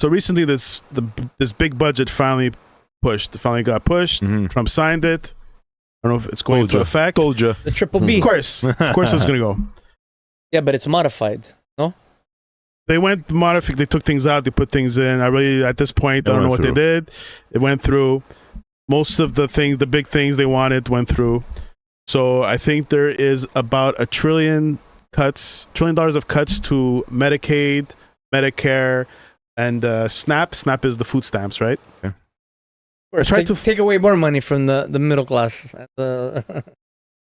So recently, this big budget finally got pushed. Trump signed it. I don't know if it's going into effect. Told you. The triple B. Of course, it's going to go. Yeah, but it's modified. No. They went modified. They took things out. They put things in. At this point, I don't know what they did. It went through. Most of the things, the big things they wanted, went through. So I think there is about $1 trillion of cuts to Medicaid, Medicare, and SNAP. SNAP is the food stamps, right? Yeah. I tried to take away more money from the middle class. Not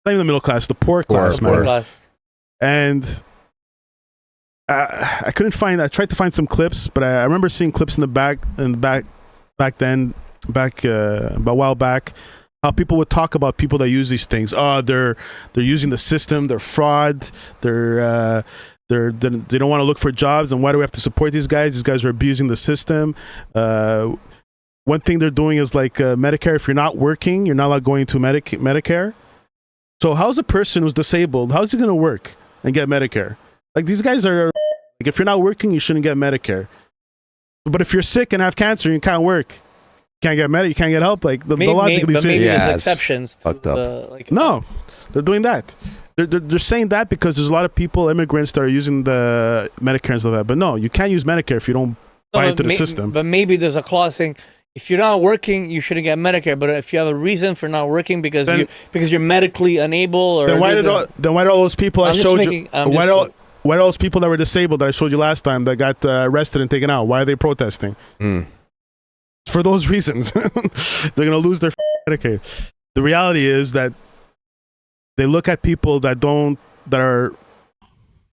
even the middle class, the poor class, man. Poor class. And I couldn't find. I tried to find some clips, but I remember seeing clips in the back a while back, how people would talk about people that use these things. Oh, they're using the system. They're fraud. They don't want to look for jobs. And why do we have to support these guys? These guys are abusing the system. One thing they're doing is like Medicare. If you're not working, you're not allowed going to Medicare. So how's a person who's disabled? How's he going to work and get Medicare? Like these guys are. Like if you're not working, you shouldn't get Medicare. But if you're sick and have cancer, you can't work. You can't get Medicare. You can't get help. Like the logic of these maybe things. there's exceptions. Fucked up. No, they're doing that. They're saying that because there's a lot of people, immigrants, that are using the Medicare and stuff like that. But no, you can't use Medicare if you don't buy into the system. But maybe there's a clause saying if you're not working, you shouldn't get Medicare. But if you have a reason for not working because you're medically unable, or then why did all those people I showed you? Why all those people that were disabled that I showed you last time that got arrested and taken out? Why are they protesting? For those reasons. They're going to lose their Medicaid. The reality is that they look at people that are...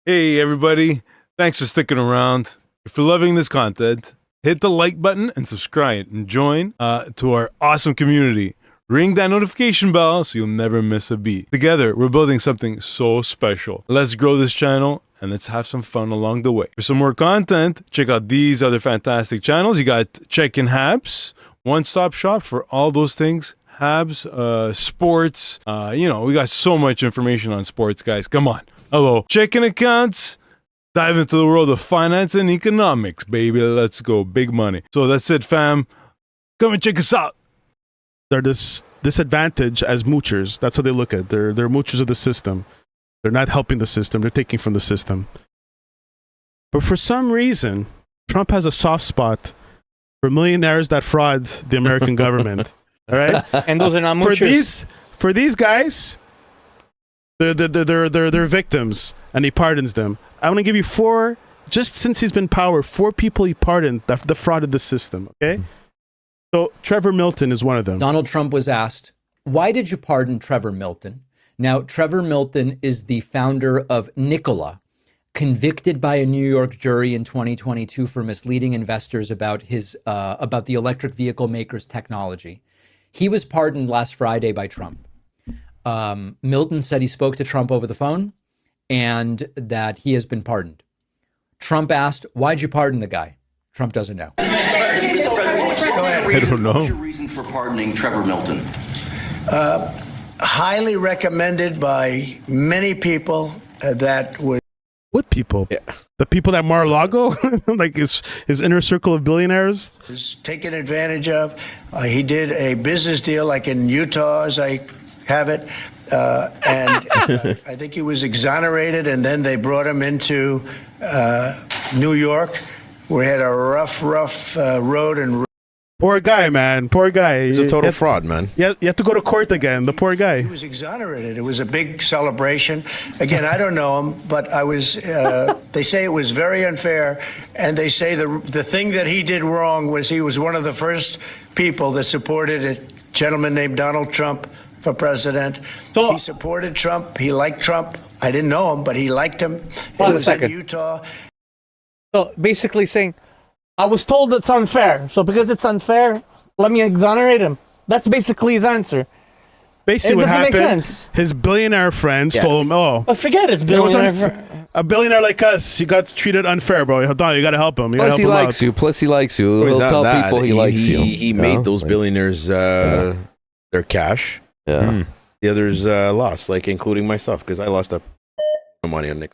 Hey, everybody. Thanks for sticking around. If you're loving this content, hit the like button and subscribe and join to our awesome community. Ring that notification bell so you'll never miss a beat. Together, we're building something so special. Let's grow this channel and let's have some fun along the way. For some more content, check out these other fantastic channels. You got Checkin Habs, one-stop shop for all those things. Habs, sports, we got so much information on sports, guys. Come on. Hello. Checking accounts. Dive into the world of finance and economics, baby. Let's go. Big money. So that's it, fam. Come and check us out. They're disadvantaged as moochers. That's how they look at it. They're moochers of the system. They're not helping the system. They're taking from the system. But for some reason, Trump has a soft spot for millionaires that fraud the American government. All right? And those are not moochers. For these guys, they're victims, and he pardons them. I want to give you 4, just since he's been in power, 4 people he pardoned that defrauded the system, okay? So Trevor Milton is one of them. Donald Trump was asked, why did you pardon Trevor Milton? Now, Trevor Milton is the founder of Nikola, convicted by a New York jury in 2022 for misleading investors about the electric vehicle maker's technology. He was pardoned last Friday by Trump. Milton said he spoke to Trump over the phone and that he has been pardoned. Trump asked, why'd you pardon the guy? Trump doesn't know. I don't know. What's your reason for pardoning Trevor Milton? Highly recommended by many people that would... What people? Yeah. The people at Mar-a-Lago? Like his inner circle of billionaires? Was taken advantage of. He did a business deal like in Utah, as I have it. And I think he was exonerated, and then they brought him into New York, where he had a rough road. And poor guy, man. Poor guy. He's a total fraud, man. Yeah, you have to go to court again. The poor guy. He was exonerated. It was a big celebration. Again, I don't know him, but I was. They say it was very unfair, and they say the thing that he did wrong was he was one of the first people that supported a gentleman named Donald Trump for president. So he supported Trump. He liked Trump. I didn't know him, but he liked him. Pause a second. In Utah. So basically saying, I was told it's unfair. So because it's unfair, let me exonerate him. That's basically his answer. Basically, what happened, his billionaire friends told him, oh. But forget his billionaire. A billionaire like us, you got treated unfair, bro. Hold on, you got to help him. Plus, he likes you. Plus, he likes you. He'll tell people he likes you. He made those billionaires their cash. Yeah. The others lost, like including myself, because I lost money on Nick.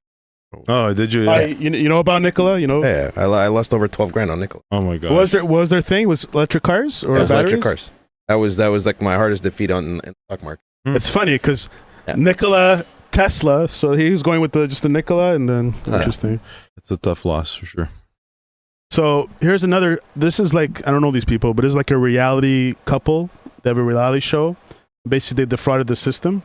Oh, did you? You know about Nikola? You know? Yeah, I lost over 12 grand on Nikola. Oh my god. What was their thing? Was electric cars or It was batteries? electric cars. That was like my hardest defeat in the stock market. It's funny because Nikola Tesla, so he was going with just the Nikola, and then interesting. It's a tough loss for sure. So here's another. This is like, I don't know these people, but it's like a reality couple. They have a reality show. Basically, they defrauded the system.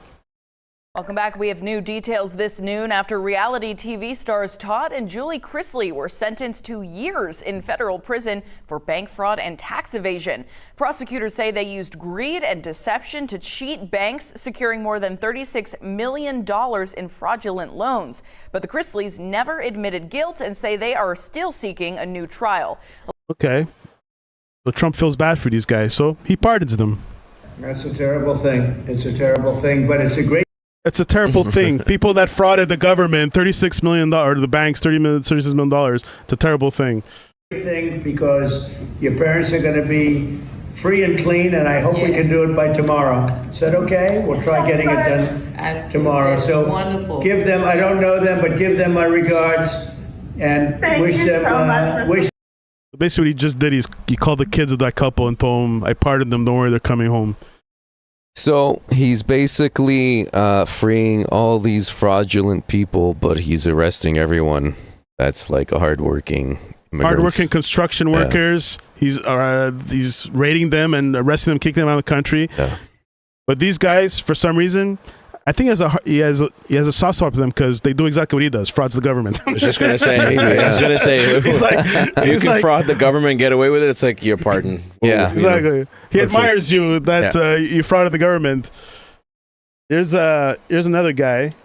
Welcome back. We have new details this noon after reality TV stars Todd and Julie Chrisley were sentenced to years in federal prison for bank fraud and tax evasion. Prosecutors say they used greed and deception to cheat banks, securing more than $36 million in fraudulent loans. But the Chrisleys never admitted guilt and say they are still seeking a new trial. Okay. So Trump feels bad for these guys, so he pardons them. That's a terrible thing. It's a terrible thing, but it's a great. It's a terrible thing. People that frauded the government, $36 million, or the banks, $36 million. It's a terrible thing. Thing because your parents are going to be free and clean, and I hope we can do it by tomorrow. Is that okay? We'll try getting it done tomorrow. So wonderful. Give them, I don't know them, but give them my regards and wish them, wish. Basically, what he just did, he called the kids of that couple and told them, I pardoned them, don't worry, they're coming home. So he's basically freeing all these fraudulent people, but he's arresting everyone that's like a hardworking construction workers. He's raiding them and arresting them, kicking them out of the country. Yeah. But these guys, for some reason, I think he has a soft spot for them because they do exactly what he does: frauds the government. I was just gonna say. If you can fraud the government and get away with it, it's like your pardon. Yeah, exactly. He admires you that you frauded the government. Here's another guy.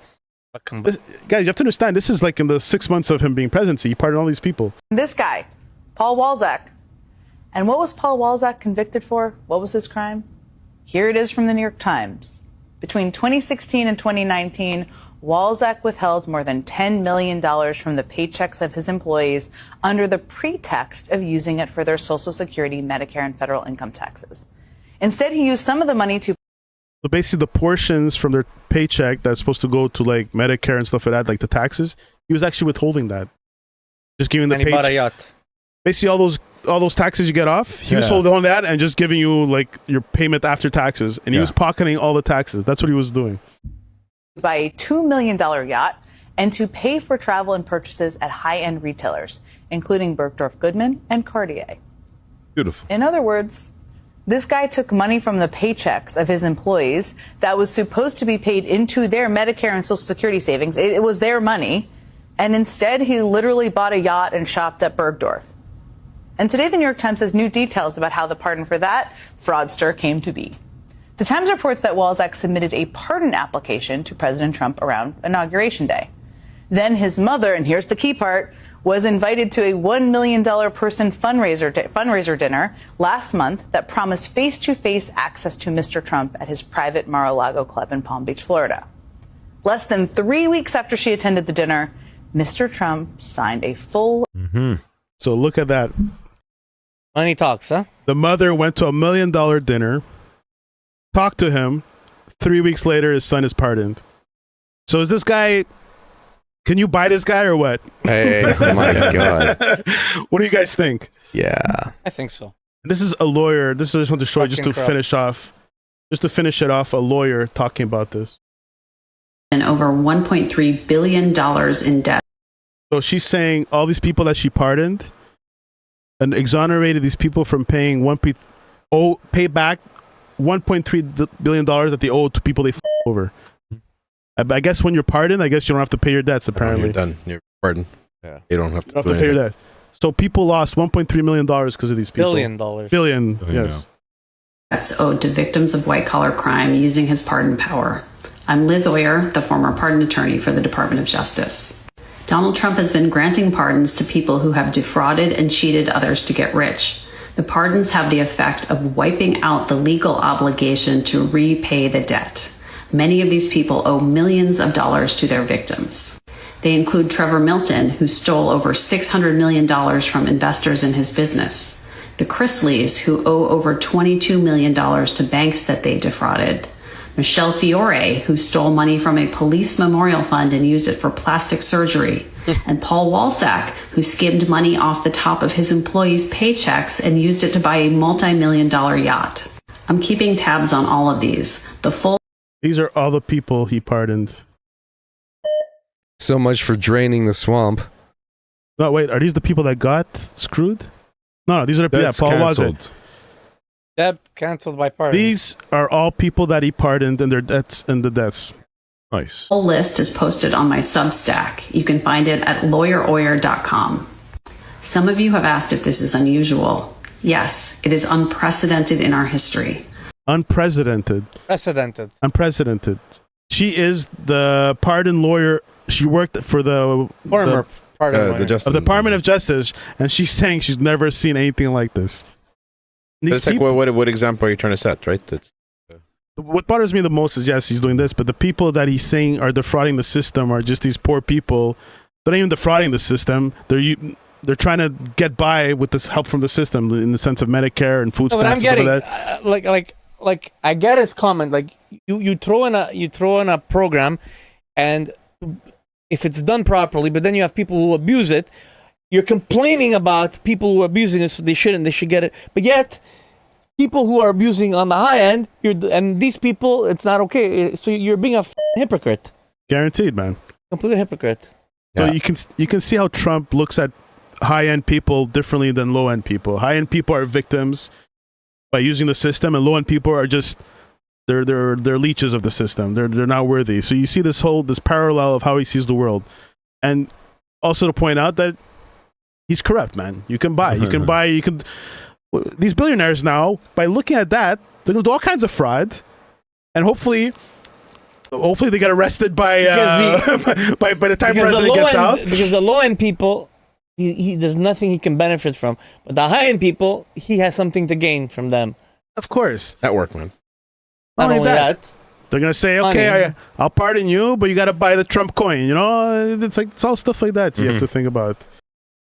Guys, you have to understand, this is like in the 6 months of him being presidency, he pardoned all these people. This guy, Paul Walzak. And what was Paul Walzak convicted for? What was his crime? Here it is from the New York Times. Between 2016 and 2019, Walzak withheld more than $10 million from the paychecks of his employees under the pretext of using it for their Social Security, Medicare, and federal income taxes. Instead, he used some of the money to... So basically the portions from their paycheck that's supposed to go to like Medicare and stuff like that, like the taxes, he was actually withholding that. Just giving the paycheck. Basically all those taxes you get off, he was holding on that and just giving you like your payment after taxes. And he was pocketing all the taxes. That's what he was doing. Buy a $2 million yacht and to pay for travel and purchases at high-end retailers, including Bergdorf Goodman and Cartier. Beautiful. In other words, this guy took money from the paychecks of his employees that was supposed to be paid into their Medicare and Social Security savings. It was their money. And instead, he literally bought a yacht and shopped at Bergdorf. And today, the New York Times has new details about how the pardon for that fraudster came to be. The Times reports that Walzak submitted a pardon application to President Trump around Inauguration Day. Then his mother, and here's the key part, was invited to a $1 million person fundraiser dinner last month that promised face-to-face access to Mr. Trump at his private Mar-a-Lago club in Palm Beach, Florida. Less than 3 weeks after she attended the dinner, Mr. Trump signed a full... So look at that. Money talks, huh? The mother went to $1 million dinner, talked to him. 3 weeks later, his son is pardoned. So is this guy... Can you buy this guy or what? Hey, oh my God. What do you guys think? Yeah. I think so. This is a lawyer. This is I just want to show you, just to Fucking finish off. Just to finish it off, a lawyer talking about this. And over $1.3 billion in debt. So she's saying all these people that she pardoned and exonerated these people from paying pay back $1.3 billion that they owe to people they over. I guess when you're pardoned, I guess you don't have to pay your debts, apparently. You're done. You're pardoned. Yeah. You don't have to, pay your debt. So people lost $1.3 million because of these people. Billion, yes. That's owed to victims of white-collar crime using his pardon power. I'm Liz Oyer, the former pardon attorney for the Department of Justice. Donald Trump has been granting pardons to people who have defrauded and cheated others to get rich. The pardons have the effect of wiping out the legal obligation to repay the debt. Many of these people owe millions of dollars to their victims. They include Trevor Milton, who stole over $600 million from investors in his business. The Chrisleys, who owe over $22 million to banks that they defrauded. Michelle Fiore, who stole money from a police memorial fund and used it for plastic surgery. and Paul Walzak, who skimmed money off the top of his employees' paychecks and used it to buy a multi-million-dollar yacht. I'm keeping tabs on all of these. These are all the people he pardoned. So much for draining the swamp. No, wait, are these the people that got screwed? No, these are the That's Paul Walzak. canceled. Debt canceled by pardon. These are all people that he pardoned and their debts and the deaths. Nice. Full list is posted on my Substack. You can find it at lawyeroyer.com. Some of you have asked if this is unusual. Yes, it is unprecedented in our history. Unprecedented. Unprecedented. She is the pardon lawyer. She worked for the Former pardon lawyer. The Justice of the Department of Justice, and she's saying she's never seen anything like this. These It's like people- what example are you trying to set, right? what bothers me the most is, yes, he's doing this, but the people that he's saying are defrauding the system are just these poor people. They're not even defrauding the system. They're trying to get by with this help from the system in the sense of Medicare and food No, but I'm stamps and getting stuff like that. like I get his comment. Like you throw in a program, and if it's done properly, but then you have people who abuse it. You're complaining about people who are abusing it, so they shouldn't. They should get it, but yet people who are abusing on the high end, and these people, it's not okay. So you're being a hypocrite. Guaranteed, man. Complete hypocrite. So you can see how Trump looks at high-end people differently than low-end people. High-end people are victims by using the system, and low-end people are just they're leeches of the system. They're not worthy. So you see this parallel of how he sees the world, and also to point out that he's corrupt, man. You can buy. These billionaires now, by looking at that, they're gonna do all kinds of fraud, and hopefully they get arrested by the time president gets out. Because the low end people, he there's nothing he can benefit from, but the high end people, he has something to gain from them. Of course, Network, man. Not only that, they're gonna say, okay, I'll pardon you, but you gotta buy the Trump coin. You know, it's all stuff like that you have to think about.